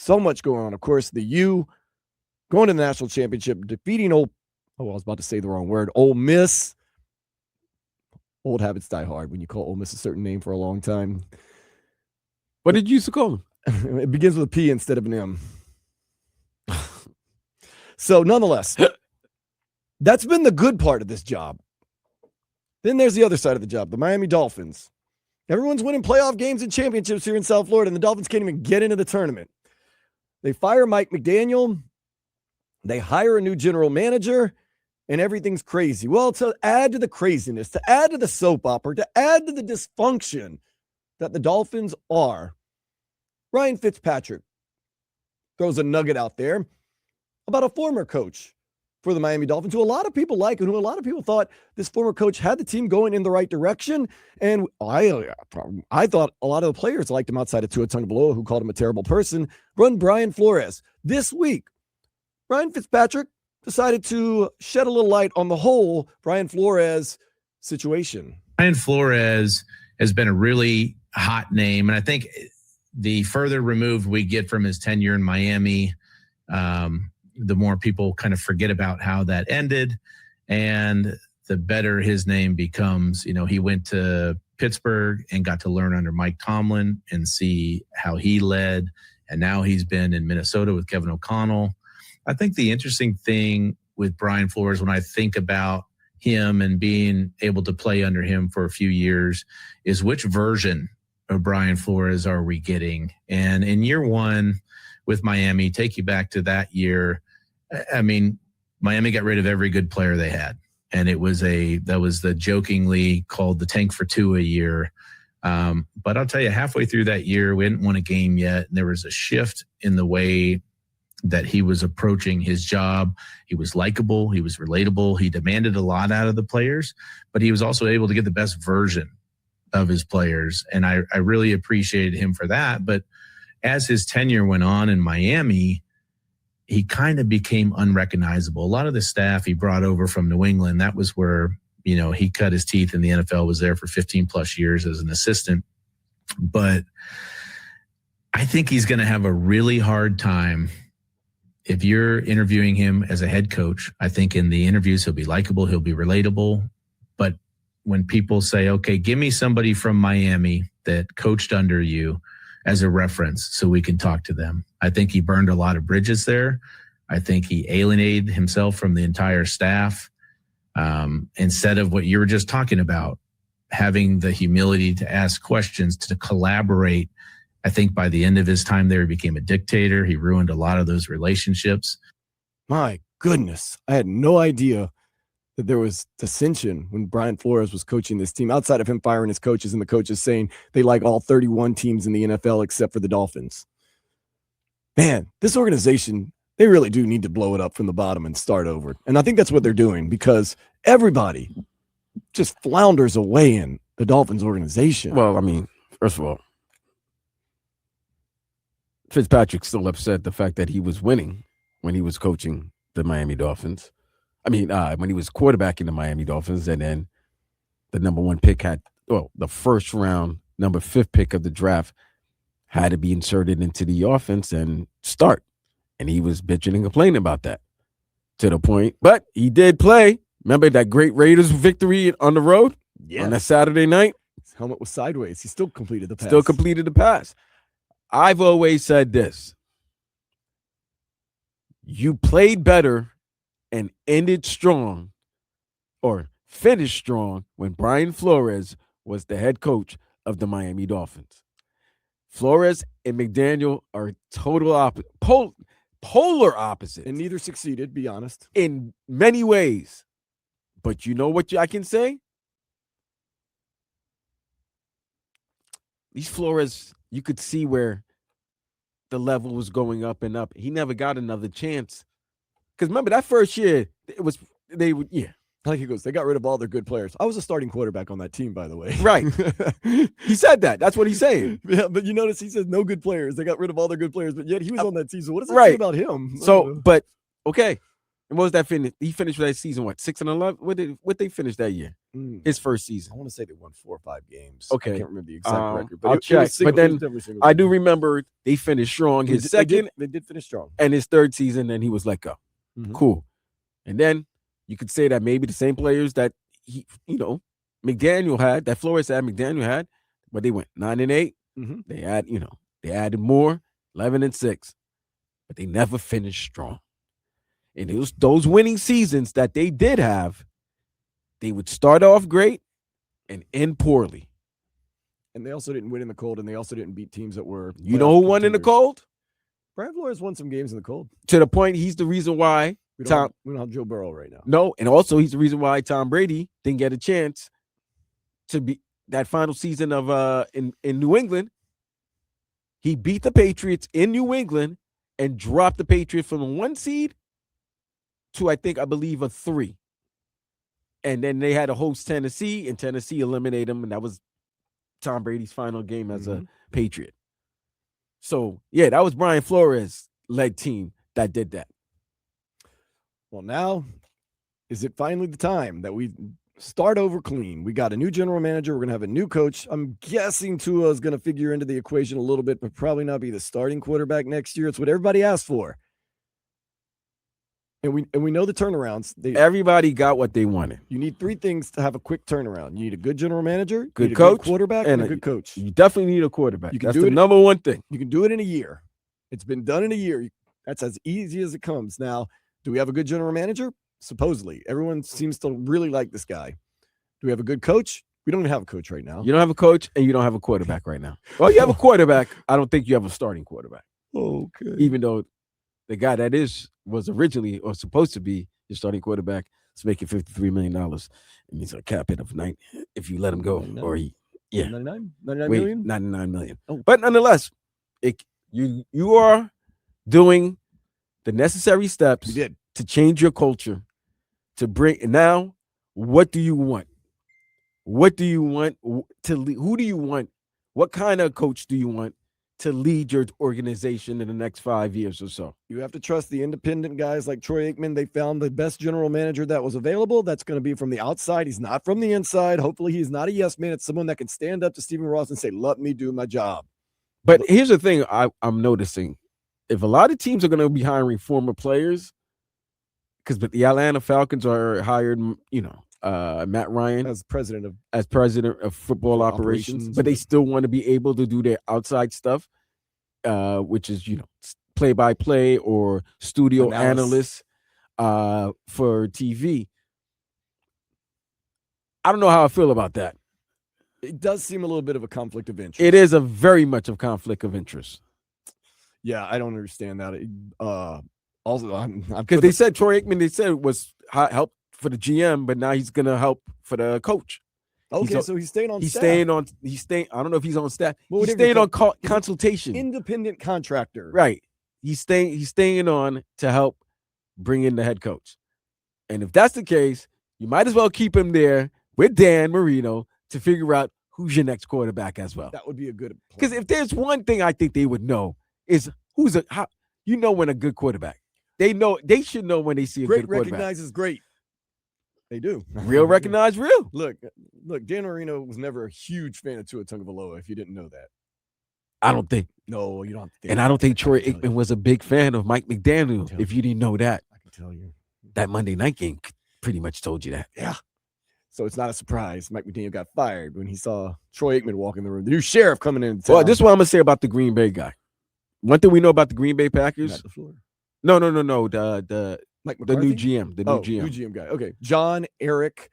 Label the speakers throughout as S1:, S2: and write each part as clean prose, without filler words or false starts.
S1: So much going on. Of course, the U going to the national championship, defeating I was about to say the wrong word, Ole Miss. Old habits die hard when you call Ole Miss a certain name for a long time.
S2: What did you used to call them?
S1: It begins with a P instead of an M. So nonetheless, that's been the good part of this job. Then there's the other side of the job, the Miami Dolphins. Everyone's winning playoff games and championships here in South Florida, and the Dolphins can't even get into the tournament. They fire Mike McDaniel. They hire a new general manager, and everything's crazy. Well, to add to the craziness, to add to the soap opera, to add to the dysfunction that the Dolphins are, Ryan Fitzpatrick throws a nugget out there about a former coach for the Miami Dolphins, who a lot of people like and who a lot of people thought this former coach had the team going in the right direction. And I thought a lot of the players liked him outside of Tua Tagovailoa, who called him a terrible person, run Brian Flores. This week, Ryan Fitzpatrick decided to shed a little light on the whole Brian Flores situation.
S3: Brian Flores has been a really hot name, and I think the further removed we get from his tenure in Miami, the more people kind of forget about how that ended, and the better his name becomes. You know, he went to Pittsburgh and got to learn under Mike Tomlin and see how he led, and now he's been in Minnesota with Kevin O'Connell. I think the interesting thing with Brian Flores, when I think about him and being able to play under him for a few years, is which version of Brian Flores are we getting? And in year one with Miami, take you back to that year, I mean, Miami got rid of every good player they had. And that was the jokingly called the tank for two a year. But I'll tell you, halfway through that year, we hadn't won a game yet. And there was a shift in the way that he was approaching his job. He was likable. He was relatable. He demanded a lot out of the players, but he was also able to get the best version of his players. And I really appreciated him for that. But as his tenure went on in Miami, he kind of became unrecognizable. A lot of the staff he brought over from New England, that was where, you know, he cut his teeth in the NFL, was there for 15 plus years as an assistant. But I think he's going to have a really hard time if you're interviewing him as a head coach. I think in the interviews, he'll be likable, he'll be relatable. But when people say, okay, give me somebody from Miami that coached under you as a reference so we can talk to them, I think he burned a lot of bridges there. I think he alienated himself from the entire staff. Instead of what you were just talking about, having the humility to ask questions, to collaborate. I think by the end of his time there, he became a dictator. He ruined a lot of those relationships.
S1: My goodness. I had no idea that there was dissension when Brian Flores was coaching this team, outside of him firing his coaches and the coaches saying they like all 31 teams in the NFL except for the Dolphins. Man, this organization, they really do need to blow it up from the bottom and start over. And I think that's what they're doing, because everybody just flounders away in the Dolphins organization.
S2: Well, I mean, first of all, Fitzpatrick's still upset the fact that he was winning when he was coaching the Miami Dolphins. I mean, when he was quarterbacking the Miami Dolphins, and then the number one pick the first round, number 5 pick of the draft had to be inserted into the offense and start. And he was bitching and complaining about that to the point. But he did play. Remember that great Raiders victory on the road on that Saturday night?
S1: His helmet was sideways. He still completed the
S2: pass. I've always said this. You played better and ended strong, or finished strong, when Brian Flores was the head coach of the Miami Dolphins. Flores and McDaniel are total polar opposites.
S1: And neither succeeded, be honest.
S2: In many ways. But you know what I can say? These Flores, you could see where the level was going up and up. He never got another chance. Because remember, that first year,
S1: Like he goes, they got rid of all their good players. I was a starting quarterback on that team, by the way.
S2: Right. He said that. That's what he's saying.
S1: Yeah, but you notice he says no good players. They got rid of all their good players, but yet he was on that team. So what does that say about him?
S2: So, but, okay. And what was that finish? He finished that season, what, 6-11? What they finished that year? His first season.
S1: I want to say they won 4 or 5 games.
S2: Okay.
S1: I can't remember the exact record.
S2: I'll check. But then I do remember they finished strong. His second,
S1: they did finish strong.
S2: And his third season, then he was let go.
S1: Mhm.
S2: Cool. And then you could say that maybe the same players that he, McDaniel had, that Flores had, McDaniel had, but they went 9-8.
S1: Mhm.
S2: They added more, 11-6, but they never finished strong. And it was those winning seasons that they did have, they would start off great and end poorly.
S1: And they also didn't win in the cold, and they also didn't beat teams that were.
S2: You know who won in the cold?
S1: Brian Flores won some games in the cold.
S2: To the point, he's the reason why
S1: we don't have Joe Burrow right now.
S2: No, and also he's the reason why Tom Brady didn't get a chance to be that final season of in New England. He beat the Patriots in New England and dropped the Patriots from a 1 seed to, I believe, a 3. And then they had to host Tennessee, and Tennessee eliminated them, and that was Tom Brady's final game as a Patriot. So, yeah, that was Brian Flores-led team that did that.
S1: Well, now, is it finally the time that we start over clean? We got a new general manager. We're going to have a new coach. I'm guessing Tua is going to figure into the equation a little bit, but probably not be the starting quarterback next year. It's what everybody asked for. And we know the turnarounds.
S2: Everybody got what they wanted.
S1: You need 3 things to have a quick turnaround. You need a good general manager,
S2: good coach,
S1: good quarterback, and a good coach.
S2: You definitely need a quarterback. That's the number one thing.
S1: You can do it in a year. It's been done in a year. That's as easy as it comes. Now, do we have a good general manager? Supposedly. Everyone seems to really like this guy. Do we have a good coach? We don't even have a coach right now.
S2: You don't have a coach, and you don't have a quarterback right now. Well, you have a quarterback. I don't think you have a starting quarterback.
S1: Okay.
S2: Even though the guy that was originally or supposed to be your starting quarterback is making $53 million. It means a cap hit of 9 if you let him go.
S1: 99?
S2: Or
S1: 99 million?
S2: 99 million.
S1: Oh.
S2: But nonetheless, you are doing the necessary steps to change your culture, to bring now. What do you want? What do you want to lead? Who do you want? What kind of coach do you want to lead your organization in the next 5 years or so?
S1: You have to trust the independent guys like Troy Aikman. They found the best general manager that was available. That's going to be from the outside. He's not from the inside. Hopefully he's not a yes man. It's someone that can stand up to Stephen Ross and say, let me do my job.
S2: But here's the thing I'm noticing. If a lot of teams are going to be hiring former players, because the Atlanta Falcons are hired, Matt Ryan
S1: as president
S2: of football operations, but they still want to be able to do their outside stuff, which is play-by-play or studio analysts for TV. I don't know how I feel about that.
S1: It does seem a little bit of a conflict of interest.
S2: It is a very much of conflict of interest.
S1: Yeah, I don't understand that. Also,
S2: because they said Troy Aikman, they said was help for the GM, but now he's gonna help for the coach.
S1: Okay, so he's staying on.
S2: He's
S1: staff.
S2: He's staying. I don't know if he's on staff.
S1: Well,
S2: he's staying on consultation.
S1: Independent contractor.
S2: Right. He's staying on to help bring in the head coach. And if that's the case, you might as well keep him there with Dan Marino to figure out who's your next quarterback as well.
S1: That would be a good.
S2: Because if there's one thing I think they would know is when a good quarterback. They should know when they see a good quarterback.
S1: Great recognizes great. They do.
S2: Real recognize real.
S1: Look, Dan Marino was never a huge fan of Tua Tagovailoa, if you didn't know that.
S2: I don't think.
S1: No, you don't have to think.
S2: And I don't think Troy Aikman was a big fan of Mike McDaniel, if you didn't know that.
S1: I can tell you.
S2: That Monday night game pretty much told you that.
S1: Yeah. So it's not a surprise Mike McDaniel got fired when he saw Troy Aikman walk in the room. The new sheriff coming in town.
S2: Well, this is what I'm going to say about the Green Bay guy. One thing we know about the Green Bay Packers.
S1: Not the floor.
S2: No. The new GM. The new GM.
S1: New GM guy. Okay. John Eric.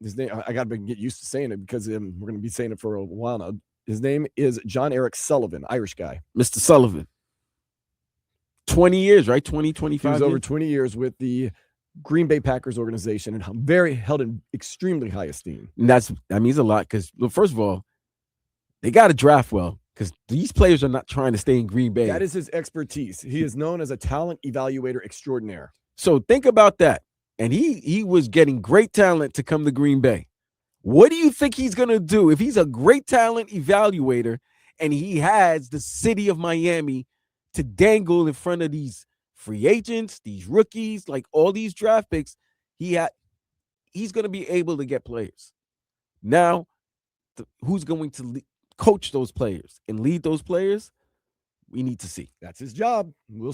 S1: His name, I got to get used to saying it because we're going to be saying it for a while now. His name is John Eric Sullivan, Irish guy.
S2: Mr. Sullivan. 20 years, right? 25
S1: He was over 20 years with the Green Bay Packers organization and held in extremely high esteem.
S2: And that means a lot because, well, first of all, they got to draft well because these players are not trying to stay in Green Bay.
S1: That is his expertise. He is known as a talent evaluator extraordinaire.
S2: So think about that. And he was getting great talent to come to Green Bay. What do you think he's going to do if he's a great talent evaluator and he has the city of Miami to dangle in front of these free agents, these rookies, like all these draft picks, he's going to be able to get players. Now, who's going to coach those players and lead those players? We need to see.
S1: That's his job. We'll